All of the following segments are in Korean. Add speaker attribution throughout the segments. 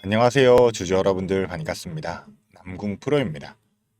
Speaker 1: 안녕하세요. 주주 여러분들 반갑습니다. 남궁 프로입니다.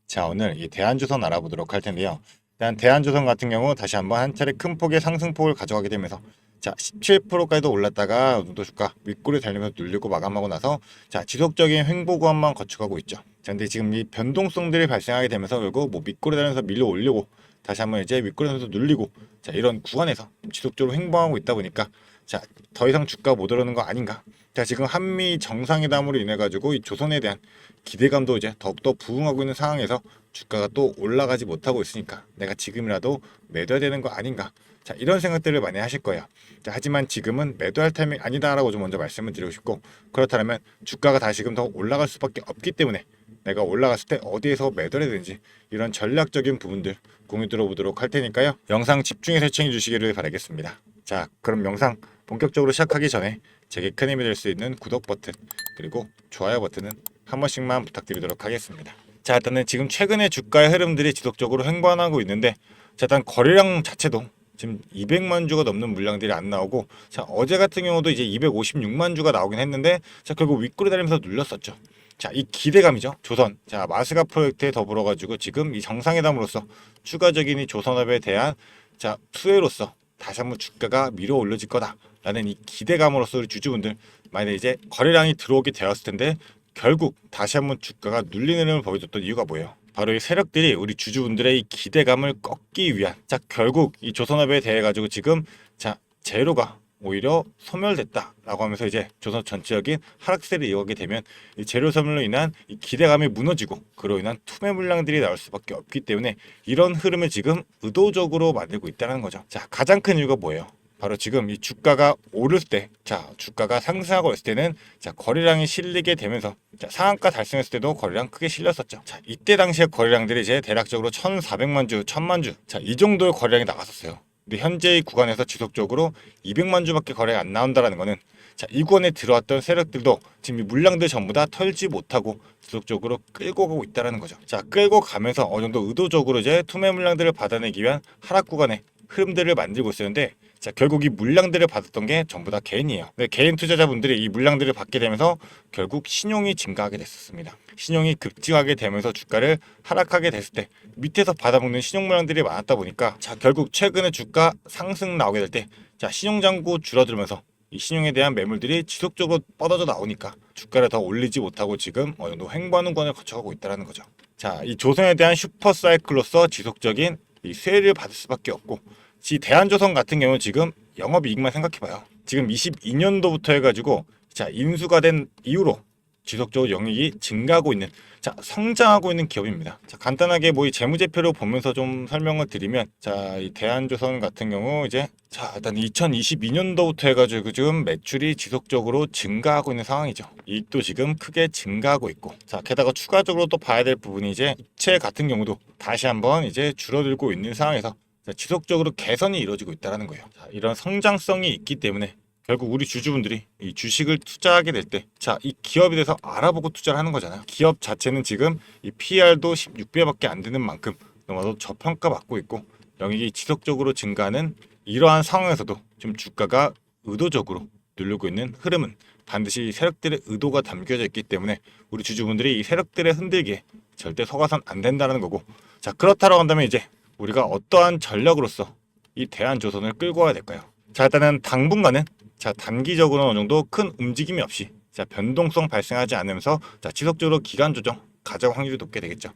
Speaker 1: 자, 오늘 이 대한조선 알아보도록 할 텐데요. 일단 대한조선 같은 경우 다시 한번 한 차례 큰 폭의 상승폭을 가져가게 되면서 자, 17%까지도 올랐다가 어느 정도 주가 윗골을 달리면서 눌리고 마감하고 나서 자, 지속적인 횡보 구간만 거쳐가고 있죠. 자, 근데 지금 이 변동성들이 발생하게 되면서 결국 뭐 윗골을 달리면서 밀려 올리고 다시 한번 이제 윗골을 달리면서 눌리고 자, 이런 구간에서 지속적으로 횡보하고 있다 보니까 자, 더 이상 주가 못 오르는 거 아닌가? 자, 지금 한미 정상회담으로 인해 가지고 이 조선에 대한 기대감도 이제 더욱더 부응하고 있는 상황에서 주가가 또 올라가지 못하고 있으니까 내가 지금이라도 매도해야 되는 거 아닌가? 자, 이런 생각들을 많이 하실 거예요. 자, 하지만 지금은 매도할 타이밍 아니다라고 좀 먼저 말씀을 드리고 싶고, 그렇다면 주가가 다시금 더 올라갈 수밖에 없기 때문에 내가 올라갔을 때 어디에서 매도를 해야 되는지 이런 전략적인 부분들 공유 들어보도록 할 테니까요. 영상 집중해서 시청해 주시기를 바라겠습니다. 자, 그럼 영상 본격적으로 시작하기 전에 제게 큰 힘이 될 수 있는 구독 버튼 그리고 좋아요 버튼은 한 번씩만 부탁드리도록 하겠습니다. 자, 일단은 지금 최근에 주가의 흐름들이 지속적으로 횡보하고 있는데 자, 일단 거래량 자체도 지금 200만 주가 넘는 물량들이 안 나오고 자, 어제 같은 경우도 이제 256만 주가 나오긴 했는데 자, 결국 윗골이 달리면서 눌렸었죠. 자, 이 기대감이죠. 조선. 자, 마스가 프로젝트에 더불어 가지고 지금 이 정상회담으로서 추가적인 이 조선업에 대한 자, 수혜로서 다시 한번 주가가 밀어 올려질 거다라는 이 기대감으로써 우리 주주분들 만약에 이제 거래량이 들어오게 되었을 텐데 결국 다시 한번 주가가 눌리는 흐름을 보여줬던 이유가 뭐예요? 바로 이 세력들이 우리 주주분들의 이 기대감을 꺾기 위한 자, 결국 이 조선업에 대해 가지고 지금 자, 제로가 오히려 소멸됐다라고 하면서 이제 조선 전체적인 하락세를 이어가게 되면 이 재료 소멸로 인한 이 기대감이 무너지고 그로 인한 투매 물량들이 나올 수밖에 없기 때문에 이런 흐름을 지금 의도적으로 만들고 있다는 거죠. 자, 가장 큰 이유가 뭐예요? 바로 지금 이 주가가 오를 때, 자, 주가가 상승하고 있을 때는 자, 거래량이 실리게 되면서 자, 상한가 달성했을 때도 거래량 크게 실렸었죠. 자, 이때 당시에 거래량들이 이제 대략적으로 1,400만 주, 1,000만 주, 자, 이 정도의 거래량이 나갔었어요. 근데 현재의 구간에서 지속적으로 200만 주밖에 거래가 안 나온다라는 거는 자, 이 구간에 들어왔던 세력들도 지금 이 물량들 전부 다 털지 못하고 지속적으로 끌고 가고 있다는 거죠. 자, 끌고 가면서 어느 정도 의도적으로 이제 투매 물량들을 받아내기 위한 하락 구간의 흐름들을 만들고 있었는데 자, 결국 이 물량들을 받았던 게 전부 다 개인이에요. 근데 개인 투자자분들이 이 물량들을 받게 되면서 결국 신용이 증가하게 됐었습니다. 신용이 급증하게 되면서 주가를 하락하게 됐을 때 밑에서 받아먹는 신용 물량들이 많았다 보니까 자, 결국 최근에 주가 상승 나오게 될 때 자, 신용 잔고 줄어들면서 이 신용에 대한 매물들이 지속적으로 뻗어져 나오니까 주가를 더 올리지 못하고 지금 어느 정도 횡보하는 권을 거쳐가고 있다는 거죠. 자, 이 조선에 대한 슈퍼 사이클로서 지속적인 이 수혜를 받을 수밖에 없고 지 대한조선 같은 경우는 지금 영업이익만 생각해봐요. 지금 22년도부터 해가지고 자, 인수가 된 이후로 지속적으로 영익이 증가하고 있는 자, 성장하고 있는 기업입니다. 자, 간단하게 뭐 이 재무제표를 보면서 좀 설명을 드리면 자, 이 대한조선 같은 경우 이제 자, 일단 2022년도부터 해가지고 지금 매출이 지속적으로 증가하고 있는 상황이죠. 이익도 지금 크게 증가하고 있고 자, 게다가 추가적으로 또 봐야 될 부분이 이제 이체 같은 경우도 다시 한번 이제 줄어들고 있는 상황에서 자, 지속적으로 개선이 이루어지고 있다는 거예요. 자, 이런 성장성이 있기 때문에 결국 우리 주주분들이 이 주식을 투자하게 될 때, 자, 이 기업에 대해서 알아보고 투자를 하는 거잖아요. 기업 자체는 지금 이 PR도 16배밖에 안 되는 만큼 너무나도 저평가 받고 있고 영익이 지속적으로 증가하는 이러한 상황에서도 지금 주가가 의도적으로 누르고 있는 흐름은 반드시 세력들의 의도가 담겨져 있기 때문에 우리 주주분들이 이 세력들의 흔들기에 절대 속아선 안 된다는 거고 자, 그렇다고 한다면 이제 우리가 어떠한 전략으로서 이 대한조선을 끌고 와야 될까요? 자, 일단은 당분간은 자, 단기적으로 어느 정도 큰 움직임이 없이 자, 변동성 발생하지 않으면서 자, 지속적으로 기간 조정 가져갈 확률이 높게 되겠죠.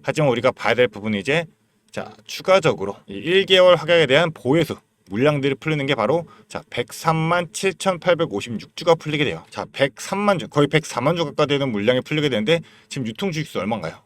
Speaker 1: 하지만 우리가 봐야 될 부분이 이제 자, 추가적으로 이 1개월 하락에 대한 보혜수 물량들이 풀리는 게 바로 자, 103만 7,856주가 풀리게 돼요. 자, 103만 주, 거의 104만 주 가까이 되는 물량이 풀리게 되는데 지금 유통 주식수 얼마인가요?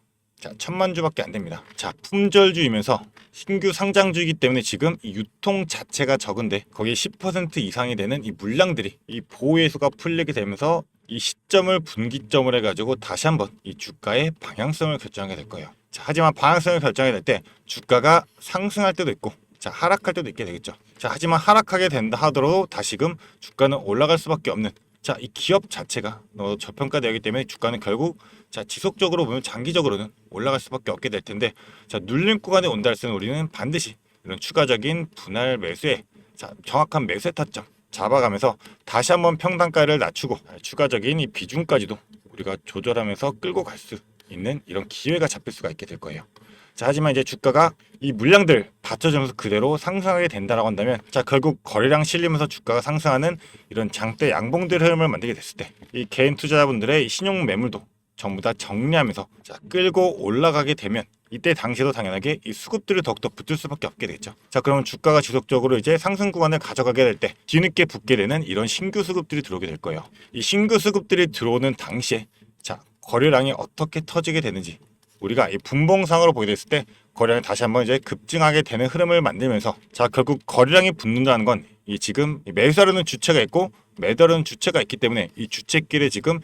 Speaker 1: 자, 1,000만 주밖에 안 됩니다. 자, 품절주이면서 신규 상장주이기 때문에 지금 이 유통 자체가 적은데 거기에 10% 이상이 되는 이 물량들이 이 보호해수가 풀리게 되면서 이 시점을 분기점을 해가지고 다시 한번 이 주가의 방향성을 결정하게 될 거예요. 자, 하지만 방향성을 결정하게 될 때 주가가 상승할 때도 있고 자, 하락할 때도 있게 되겠죠. 자, 하지만 하락하게 된다 하더라도 다시금 주가는 올라갈 수밖에 없는 자, 이 기업 자체가 너무 저평가되기 때문에 주가는 결국 자, 지속적으로 보면 장기적으로는 올라갈 수밖에 없게 될 텐데 자, 눌림 구간에 온다 할 때는 우리는 반드시 이런 추가적인 분할 매수에 자, 정확한 매수의 타점 잡아가면서 다시 한번 평단가를 낮추고 추가적인 이 비중까지도 우리가 조절하면서 끌고 갈 수 있는 이런 기회가 잡힐 수가 있게 될 거예요. 자, 하지만 이제 주가가 이 물량들 받쳐주면서 그대로 상승하게 된다라고 한다면, 자, 결국 거래량 실리면서 주가가 상승하는 이런 장대 양봉들 흐름을 만들게 됐을 때 이 개인 투자자분들의 신용 매물도 전부 다 정리하면서 자, 끌고 올라가게 되면 이때 당시에도 당연하게 이 수급들이 더욱더 붙을 수밖에 없게 되겠죠. 자, 그러면 주가가 지속적으로 이제 상승 구간을 가져가게 될 때 뒤늦게 붙게 되는 이런 신규 수급들이 들어오게 될 거예요. 이 신규 수급들이 들어오는 당시에 자, 거래량이 어떻게 터지게 되는지 우리가 이 분봉상으로 보게 됐을 때 거래량이 다시 한번 이제 급증하게 되는 흐름을 만들면서, 자, 결국 거래량이 붙는다는 건 이 지금 매수하려는 주체가 있고 매도하려는 주체가 있기 때문에 이 주체끼리 지금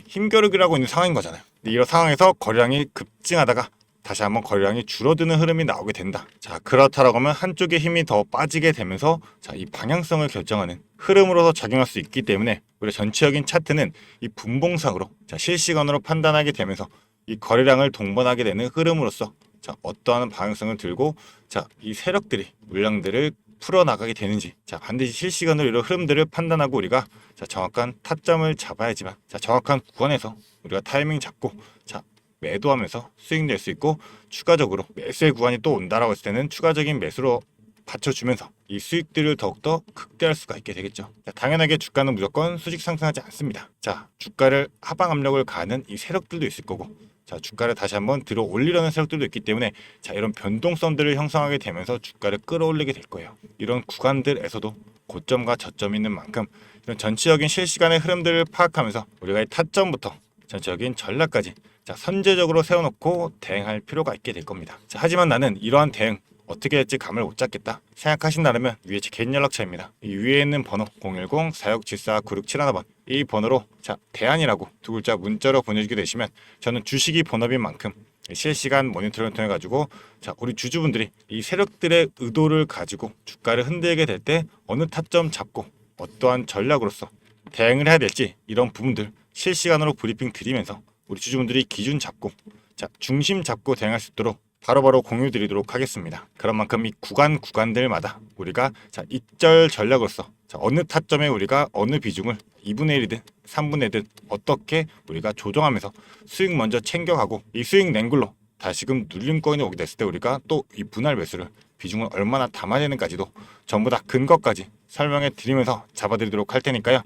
Speaker 1: 힘겨루기라고 있는 상황인 거잖아요. 이런 상황에서 거래량이 급증하다가 다시 한번 거래량이 줄어드는 흐름이 나오게 된다. 자, 그렇다라고 하면 한쪽에 힘이 더 빠지게 되면서 자, 이 방향성을 결정하는 흐름으로서 작용할 수 있기 때문에 우리 전체적인 차트는 이 분봉상으로 자, 실시간으로 판단하게 되면서 이 거래량을 동반하게 되는 흐름으로서 자, 어떠한 방향성을 들고 자, 이 세력들이 물량들을 풀어나가게 되는지 자, 반드시 실시간으로 이런 흐름들을 판단하고 우리가 자, 정확한 타점을 잡아야지만 자, 정확한 구간에서 우리가 타이밍 잡고 자, 매도하면서 수익 낼 수 있고, 추가적으로 매수의 구간이 또 온다라고 했을 때는 추가적인 매수로 받쳐주면서 이 수익들을 더욱더 극대화할 수가 있게 되겠죠. 자, 당연하게 주가는 무조건 수직 상승하지 않습니다. 자, 주가를 하방 압력을 가하는 이 세력들도 있을 거고, 자, 주가를 다시 한번 들어 올리려는 세력들도 있기 때문에 자, 이런 변동성들을 형성하게 되면서 주가를 끌어올리게 될 거예요. 이런 구간들에서도 고점과 저점이 있는 만큼 이런 전체적인 실시간의 흐름들을 파악하면서 우리가 이 타점부터 전체적인 전략까지 자, 선제적으로 세워놓고 대응할 필요가 있게 될 겁니다. 자, 하지만 나는 이러한 대응 어떻게 할지 감을 못 잡겠다 생각하신다면 위에 제 개인 연락처입니다. 이 위에 있는 번호 010-4674-9671번 이 번호로 자, 대안이라고 두 글자 문자로 보내주게 되시면 저는 주식이 본업인 만큼 실시간 모니터링을 통해 가지고 자, 우리 주주분들이 이 세력들의 의도를 가지고 주가를 흔들게 될 때 어느 타점 잡고 어떠한 전략으로서 대응을 해야 될지 이런 부분들 실시간으로 브리핑 드리면서 우리 주주분들이 기준 잡고 자, 중심 잡고 대응할 수 있도록 바로바로 공유 드리도록 하겠습니다. 그런 만큼 이 구간들마다 우리가 자, 입절 전략으로서 자, 어느 타점에 우리가 어느 비중을 2분의 1이든 3분의 1이든 어떻게 우리가 조정하면서 수익 먼저 챙겨가고 이 수익 낸 걸로 다시금 눌림권이 오게 됐을 때 우리가 또 이 분할 매수를 비중을 얼마나 담아야 되는까지도 전부 다 근거까지 설명해 드리면서 잡아드리도록 할 테니까요.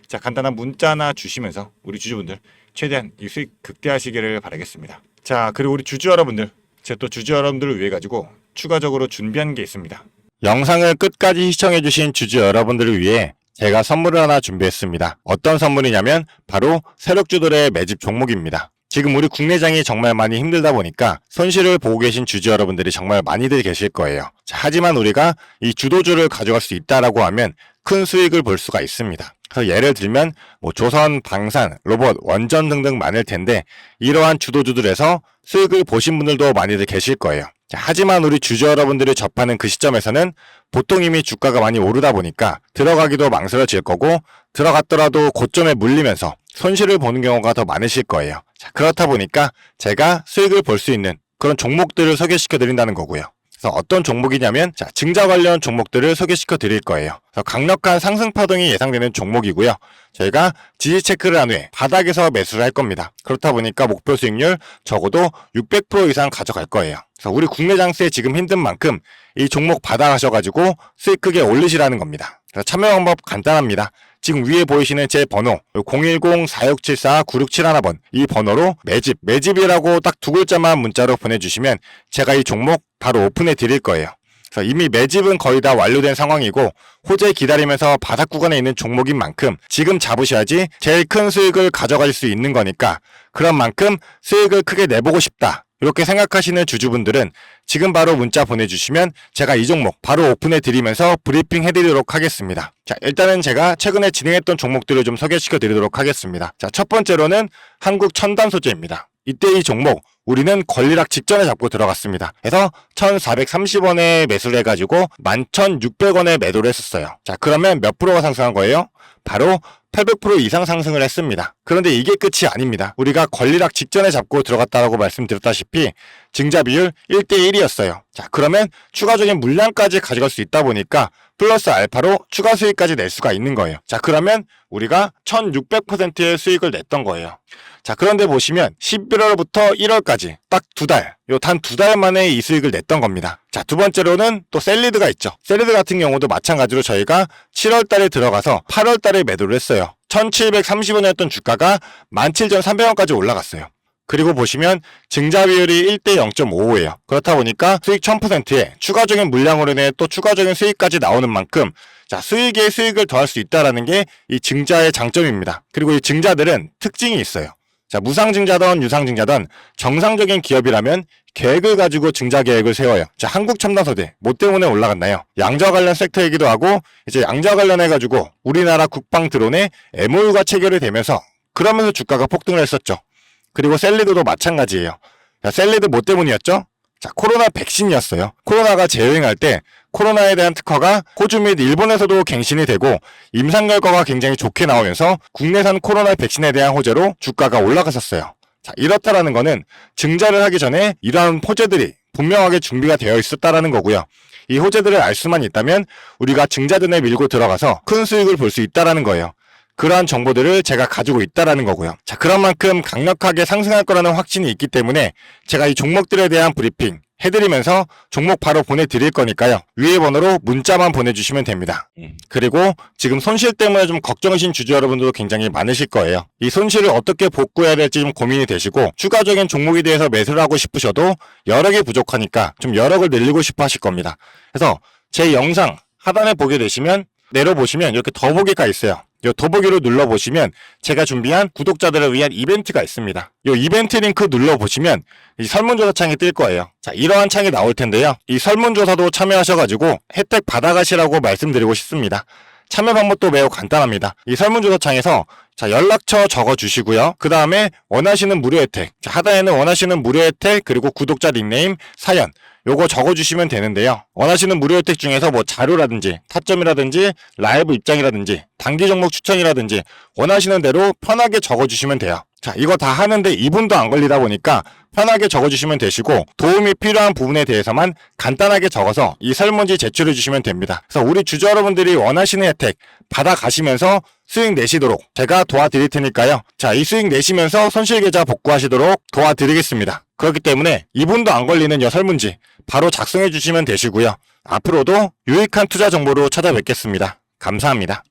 Speaker 1: 자, 간단한 문자 하나 주시면서 우리 주주분들 최대한 이 수익 극대화하시기를 바라겠습니다. 자, 그리고 우리 주주 여러분들, 제가 또 주주 여러분들을 위해 가지고 추가적으로 준비한 게 있습니다. 영상을 끝까지 시청해주신 주주 여러분들을 위해 제가 선물을 하나 준비했습니다. 어떤 선물이냐면 바로 세력주들의 매집 종목입니다. 지금 우리 국내장이 정말 많이 힘들다 보니까 손실을 보고 계신 주주 여러분들이 정말 많이들 계실 거예요. 자, 하지만 우리가 이 주도주를 가져갈 수 있다라고 하면 큰 수익을 볼 수가 있습니다. 그래서 예를 들면 뭐 조선, 방산, 로봇, 원전 등등 많을 텐데 이러한 주도주들에서 수익을 보신 분들도 많이들 계실 거예요. 자, 하지만 우리 주주 여러분들이 접하는 그 시점에서는 보통 이미 주가가 많이 오르다 보니까 들어가기도 망설여질 거고 들어갔더라도 고점에 물리면서 손실을 보는 경우가 더 많으실 거예요. 자, 그렇다 보니까 제가 수익을 볼 수 있는 그런 종목들을 소개시켜 드린다는 거고요. 그래서 어떤 종목이냐면 자, 증자 관련 종목들을 소개시켜 드릴 거예요. 그래서 강력한 상승 파동이 예상되는 종목이고요. 저희가 지지 체크를 한 후에 바닥에서 매수를 할 겁니다. 그렇다 보니까 목표 수익률 적어도 600% 이상 가져갈 거예요. 그래서 우리 국내 장세 지금 힘든 만큼 이 종목 받아가셔가지고 수익 크게 올리시라는 겁니다. 그래서 참여 방법 간단합니다. 지금 위에 보이시는 제 번호 010-4674-9671번 이 번호로 매집이라고 딱 두 글자만 문자로 보내주시면 제가 이 종목 바로 오픈해 드릴 거예요. 그래서 이미 매집은 거의 다 완료된 상황이고 호재 기다리면서 바닥 구간에 있는 종목인 만큼 지금 잡으셔야지 제일 큰 수익을 가져갈 수 있는 거니까 그런 만큼 수익을 크게 내보고 싶다. 이렇게 생각하시는 주주분들은 지금 바로 문자 보내주시면 제가 이 종목 바로 오픈해 드리면서 브리핑 해드리도록 하겠습니다. 자, 일단은 제가 최근에 진행했던 종목들을 좀 소개시켜 드리도록 하겠습니다. 자, 첫 번째로는 한국 첨단 소재입니다. 이때 이 종목 우리는 권리락 직전에 잡고 들어갔습니다. 그래서 1,430원에 매수를 해가지고 11,600원에 매도를 했었어요. 자, 그러면 몇 프로가 상승한 거예요? 바로 800% 이상 상승을 했습니다. 그런데 이게 끝이 아닙니다. 우리가 권리락 직전에 잡고 들어갔다라고 말씀드렸다시피 증자 비율 1대1이었어요. 자, 그러면 추가적인 물량까지 가져갈 수 있다 보니까 플러스 알파로 추가 수익까지 낼 수가 있는 거예요. 자, 그러면 우리가 1600%의 수익을 냈던 거예요. 자, 그런데 보시면 11월부터 1월까지 딱 두 달, 단 두 달 만에 이 수익을 냈던 겁니다. 자, 두 번째로는 또 셀리드가 있죠. 셀리드 같은 경우도 마찬가지로 저희가 7월 달에 들어가서 8월 달에 매도를 했어요. 1730원이었던 주가가 17,300원까지 올라갔어요. 그리고 보시면 증자 비율이 1대 0.55예요. 그렇다 보니까 수익 1000%에 추가적인 물량으로 인해 또 추가적인 수익까지 나오는 만큼 자, 수익에 수익을 더할 수 있다는 게 이 증자의 장점입니다. 그리고 이 증자들은 특징이 있어요. 자, 무상증자든 유상증자든 정상적인 기업이라면 계획을 가지고 증자 계획을 세워요. 자, 한국첨단소재 뭐 때문에 올라갔나요? 양자 관련 섹터이기도 하고 이제 양자 관련해가지고 우리나라 국방 드론에 MOU가 체결이 되면서 그러면서 주가가 폭등을 했었죠. 그리고 셀리드도 마찬가지예요. 자, 셀리드 뭐 때문이었죠? 자, 코로나 백신이었어요. 코로나가 재유행할 때 코로나에 대한 특허가 호주 및 일본에서도 갱신이 되고 임상 결과가 굉장히 좋게 나오면서 국내산 코로나 백신에 대한 호재로 주가가 올라갔었어요. 자, 이렇다라는 거는 증자를 하기 전에 이러한 호재들이 분명하게 준비가 되어 있었다라는 거고요. 이 호재들을 알 수만 있다면 우리가 증자전에 밀고 들어가서 큰 수익을 볼 수 있다라는 거예요. 그러한 정보들을 제가 가지고 있다라는 거고요. 자, 그런 만큼 강력하게 상승할 거라는 확신이 있기 때문에 제가 이 종목들에 대한 브리핑 해드리면서 종목 바로 보내드릴 거니까요. 위에 번호로 문자만 보내주시면 됩니다. 그리고 지금 손실 때문에 좀 걱정이신 주주 여러분들도 굉장히 많으실 거예요. 이 손실을 어떻게 복구해야 될지 좀 고민이 되시고 추가적인 종목에 대해서 매수를 하고 싶으셔도 여력이 부족하니까 좀 여력을 늘리고 싶어 하실 겁니다. 그래서 제 영상 하단에 보게 되시면 내려보시면 이렇게 더보기가 있어요. 이 더보기로 눌러보시면 제가 준비한 구독자들을 위한 이벤트가 있습니다. 이 이벤트 링크 눌러보시면 이 설문조사 창이 뜰 거예요. 자, 이러한 창이 나올 텐데요. 이 설문조사도 참여하셔가지고 혜택 받아가시라고 말씀드리고 싶습니다. 참여 방법도 매우 간단합니다. 이 설문조사 창에서 자, 연락처 적어주시고요. 그 다음에 원하시는 무료 혜택, 자, 하단에는 원하시는 무료 혜택 그리고 구독자 닉네임, 사연 요거 적어주시면 되는데요. 원하시는 무료 혜택 중에서 뭐 자료라든지 타점이라든지 라이브 입장이라든지 단기 종목 추천이라든지 원하시는 대로 편하게 적어주시면 돼요. 자, 이거 다 하는데 2분도 안 걸리다 보니까 편하게 적어주시면 되시고 도움이 필요한 부분에 대해서만 간단하게 적어서 이 설문지 제출해 주시면 됩니다. 그래서 우리 주주 여러분들이 원하시는 혜택 받아가시면서 수익 내시도록 제가 도와드릴 테니까요. 자, 이 수익 내시면서 손실계좌 복구하시도록 도와드리겠습니다. 그렇기 때문에 2분도 안 걸리는 이 설문지 바로 작성해 주시면 되시고요. 앞으로도 유익한 투자 정보로 찾아뵙겠습니다. 감사합니다.